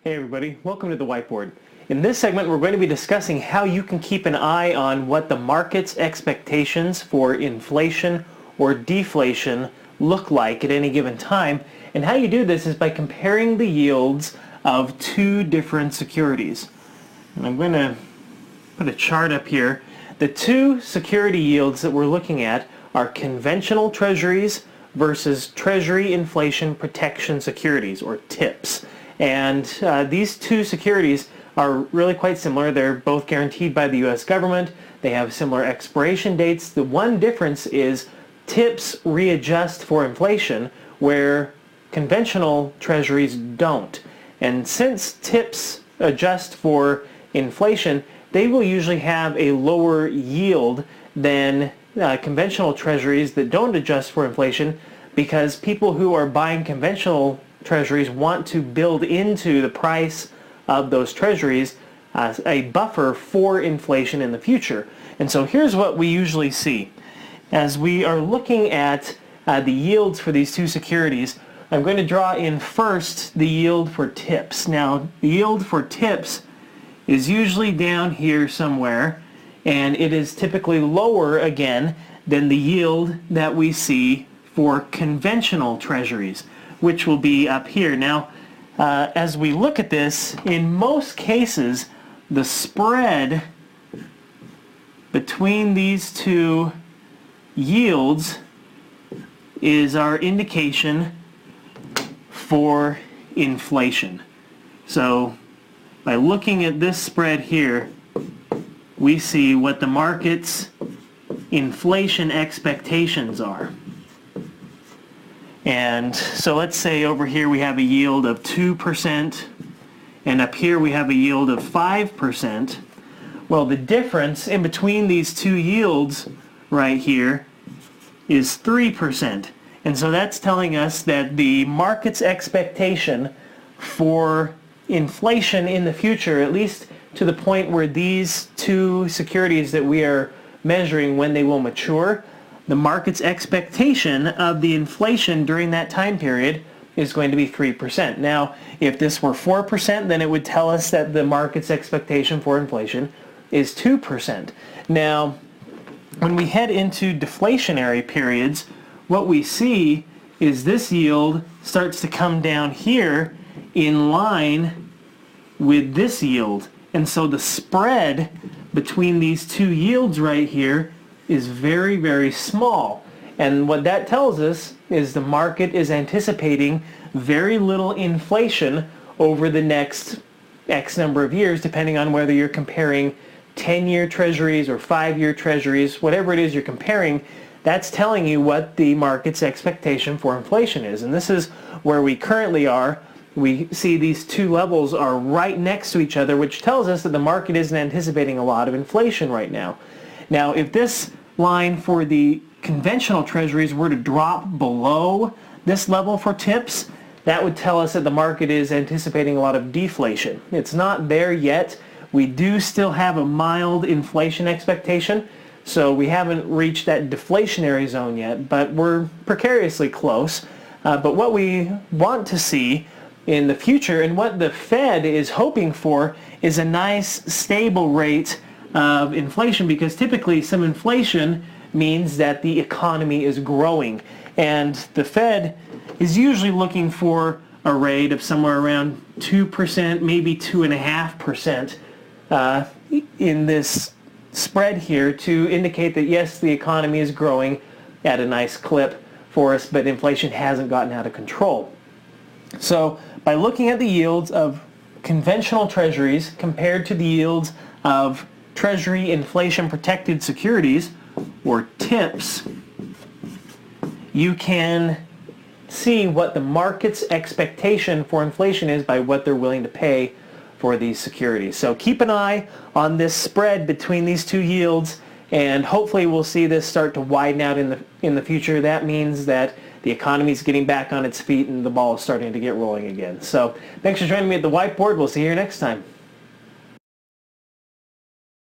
Hey everybody, welcome to the whiteboard. In this segment we're going to be discussing how you can keep an eye on what the market's expectations for inflation or deflation look like at any given time, and how you do this is by comparing the yields of two different securities. And I'm going to put a chart up here. The two security yields that we're looking at are conventional treasuries versus Treasury Inflation Protection Securities, or TIPS. And these two securities are really quite similar. They're both guaranteed by the U.S. government. They have similar expiration dates. The one difference is TIPS readjust for inflation, where conventional treasuries don't. And since TIPS adjust for inflation, they will usually have a lower yield than conventional treasuries that don't adjust for inflation, because people who are buying conventional treasuries want to build into the price of those treasuries a buffer for inflation in the future. And so here's what we usually see. As we are looking at the yields for these two securities, I'm going to draw in first the yield for TIPS. Now, the yield for TIPS is usually down here somewhere, and it is typically lower again than the yield that we see for conventional treasuries, which will be up here. Now, as we look at this, in most cases, the spread between these two yields is our indication for inflation. So, by looking at this spread here, we see what the market's inflation expectations are. And so let's say over here we have a yield of 2%, and up here we have a yield of 5%. Well, the difference in between these two yields right here is 3%. And so that's telling us that the market's expectation for inflation in the future, at least to the point where these two securities that we are measuring when they will mature, the market's expectation of the inflation during that time period is going to be 3%. Now, if this were 4%, then it would tell us that the market's expectation for inflation is 2%. Now, when we head into deflationary periods, what we see is this yield starts to come down here in line with this yield. And so the spread between these two yields right here is very, very small. And what that tells us is the market is anticipating very little inflation over the next X number of years, depending on whether you're comparing 10-year treasuries or 5-year treasuries, whatever it is you're comparing. That's telling you what the market's expectation for inflation is. And this is where we currently are. We see these two levels are right next to each other, which tells us that the market isn't anticipating a lot of inflation right now. Now, if this line for the conventional treasuries were to drop below this level for TIPS, that would tell us that the market is anticipating a lot of deflation. It's not there yet. We do still have a mild inflation expectation, so we haven't reached that deflationary zone yet, but we're precariously close. But what we want to see in the future, and what the Fed is hoping for, is a nice stable rate of inflation, because typically some inflation means that the economy is growing, and the Fed is usually looking for a rate of somewhere around 2%, maybe 2.5% in this spread here to indicate that yes, the economy is growing at a nice clip for us, but inflation hasn't gotten out of control. So by looking at the yields of conventional treasuries compared to the yields of Treasury Inflation Protected Securities, or TIPS, you can see what the market's expectation for inflation is by what they're willing to pay for these securities. So keep an eye on this spread between these two yields, and hopefully we'll see this start to widen out in the future. That means that the economy is getting back on its feet and the ball is starting to get rolling again. So thanks for joining me at the whiteboard. We'll see you here next time.